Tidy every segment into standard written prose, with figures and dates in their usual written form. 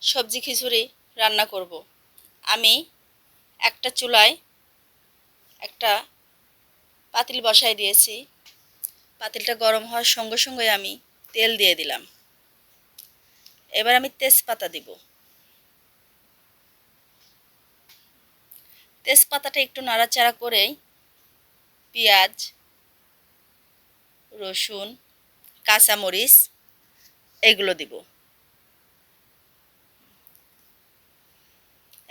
সবজি খিচুড়ি রান্না করব। আমি একটা চুলায় একটা পাতিল বসায় দিয়েছি। পাতিলটা গরম হওয়ার সঙ্গে সঙ্গে আমি তেল দিয়ে দিলাম। এবার আমি তেজপাতা দিব। তেজপাতাটা একটু নাড়াচাড়া করেই পেঁয়াজ, রসুন, কাঁচামরিচ এগুলো দিব।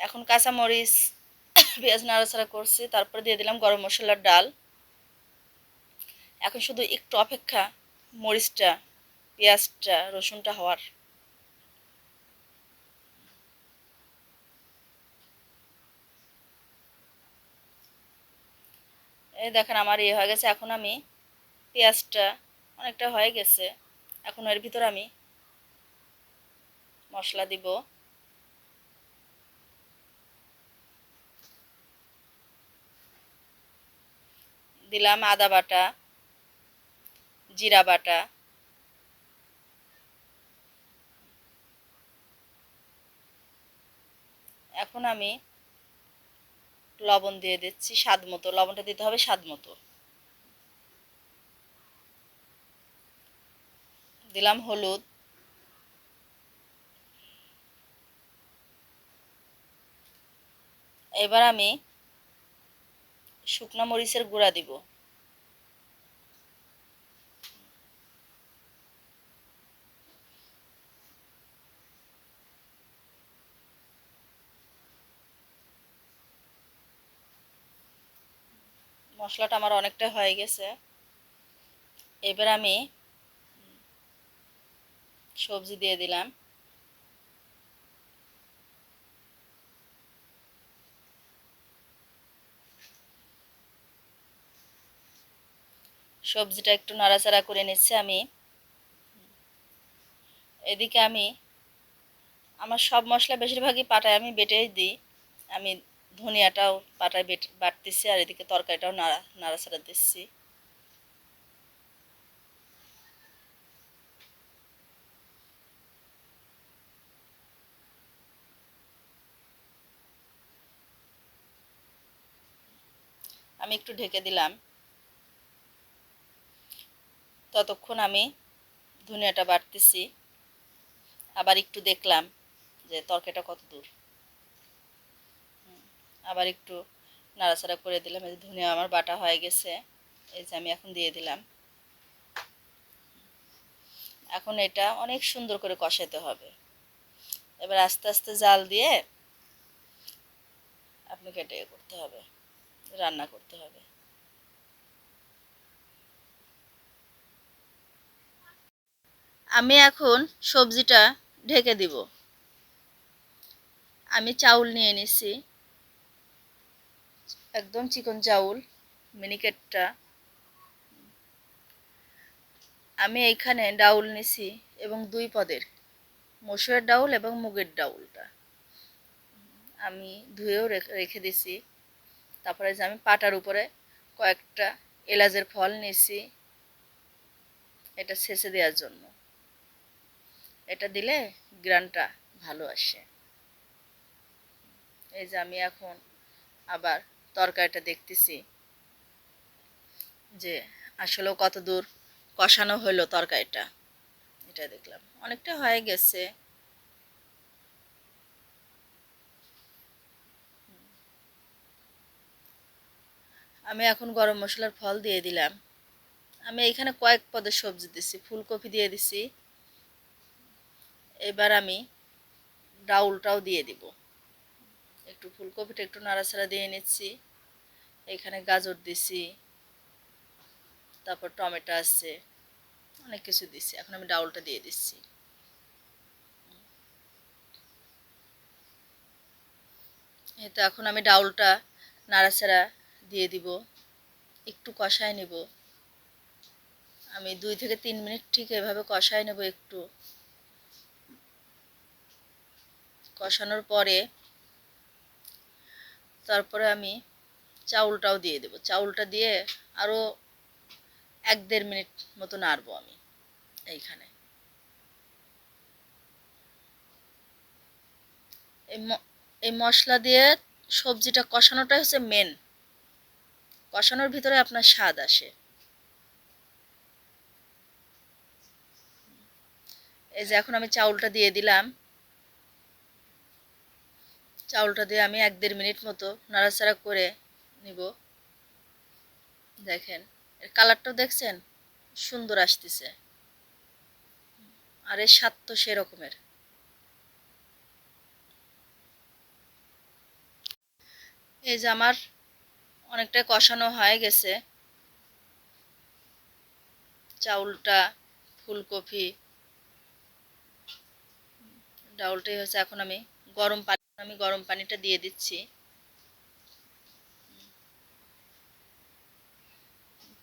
এখন কাঁচামরিচ পেঁয়াজ নাড়াচাড়া করছি, তারপরে দিয়ে দিলাম গরম মশলার ডাল। এখন শুধু একটু অপেক্ষা মরিচটা, পেঁয়াজটা, রসুনটা হওয়ার। এই দেখেন আমার হয়ে গেছে। এখন আমি পেঁয়াজটা অনেকটা হয়ে গেছে। এখন এর ভিতর আমি মশলা দিব। দিলাম আদা বাটা, জিরা বাটা, এখন আমি লবণ দিয়ে দিচ্ছি স্বাদ মতো। লবণটা দিতে হবে স্বাদ মতো। দিলাম হলুদ, এবার আমি শুকনো মরিচের গুঁড়া দিব। মশলাটা আমার অনেকটা হয়ে গেছে। এবার আমি সবজি দিয়ে দিলাম। সবজিটা একটু নাড়াচাড়া করে নিচ্ছে আমি। এদিকে আমি আমার সব মশলা বেশিরভাগই পাটায় আমি বেটেই দিই। আমি ধনিয়াটাও পাটায় বাটতেছি, আর এদিকে তরকারিটাও নাড়াচাড়া দিচ্ছি। আমি একটু ঢেকে দিলাম। ততক্ষণ আমি ধনিয়াটা বাটতেছি। আবার একটু দেখলাম যে তরকারিটা কত দূর। আবার একটু নাড়াচাড়া করে দিলাম। এই যে ধনিয়া আমার বাটা হয়ে গেছে। এই যে আমি এখন দিয়ে দিলাম। এখন এটা অনেক সুন্দর করে কষাতে হবে। এবার আস্তে আস্তে জাল দিয়ে আপনাকে এটা করতে হবে, রান্না করতে হবে। আমি এখন সবজিটা ঢেকে দিব। আমি চাউল নিয়ে নিছি, একদম চিকন চাউল, মিনিকেটটা। আমি এইখানে ডাউল নিছি এবং দুই পদের, মসুরের ডাউল এবং মুগের ডাউলটা আমি ধুয়েও রেখে দিছি। তারপরে যে আমি পাটার উপরে কয়েকটা এলাচের ফল নিছি, এটা ছেঁচে দেওয়ার জন্য। এটা দিলে গ্রানটা ভালো আসে। এই যে আমি এখন আবার তরকারিটা দেখতেছি যে আসলেও কত দূর কষানো হলো তরকারিটা। এটা দেখলাম অনেকটা হয়ে গেছে। আমি এখন গরম মশলার ফল দিয়ে দিলাম। আমি এখানে কয়েক পদের সবজি দিছি, ফুলকপি দিয়ে দিছি। এবার আমি ডাউলটাও দিয়ে দিব। একটু ফুলকপিটা একটু নাড়াচাড়া দিয়ে নিচ্ছি। এখানে গাজর দিছি, তারপর টমেটো আছে, অনেক কিছু দিছি। এখন আমি ডাউলটা দিয়ে দিচ্ছি। এই তো এখন আমি ডাউলটা নাড়াচাড়া দিয়ে দিব, একটু কষায় নেব। আমি 2 থেকে 3 মিনিট ঠিক এভাবে কষায় নেব। একটু কষানোর পরে তারপরে আমি চাউলটাও দিয়ে দেব। চাউলটা দিয়ে আরও 1-1.5 মিনিট মতো নাড়বো আমি এইখানে। এই মশলা দিয়ে সবজিটা কষানোটাই হচ্ছে মেন, কষানোর ভিতরে আপনার স্বাদ আসে। এই যে এখন আমি চাউলটা দিয়ে দিলাম, চাউলটা দিয়ে আমি 1-1.5 মিনিট মতো নাড়াচাড়া করে নিব। দেখেন এর কালারটাও দেখছেন সুন্দর আসতেছে, আর এর স্বাদ তো সেরকমের। এই যে আমার অনেকটা কষানো হয়ে গেছে চাউলটা, ফুলকপি, ডাউলটাই হচ্ছে। এখন আমি গরম পানিটা দিয়ে দিচ্ছি।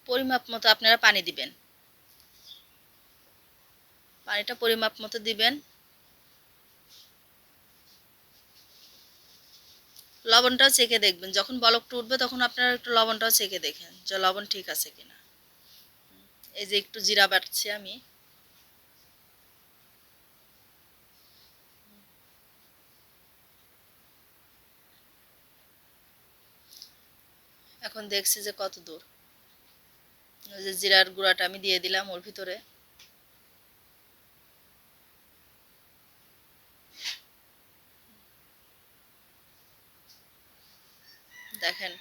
পরিমাপ মতো আপনারা পানি দিবেন, পানিটা পরিমাপ মতো দিবেন। লবণটাও চেখে দেখবেন, যখন বলকটা উঠবে তখন আপনারা একটু লবণটাও চেখে দেখেন যে লবণ ঠিক আছে কিনা। এই যে একটু জিরা বাটছি আমি, এখন দেখছি যে কত দূর। ওই যে জিরার গুঁড়াটা আমি দিয়ে দিলাম ওর ভিতরে। দেখেন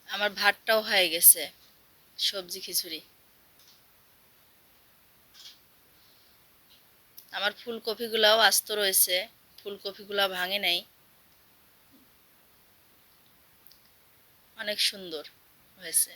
আমার ভাতটাও হয়ে গেছে, সবজি খিচুড়ি। আমার ফুলকপিগুলাও আস্ত রয়েছে, ফুলকপিগুলা ভাঙে নাই, অনেক সুন্দর হয়েছে।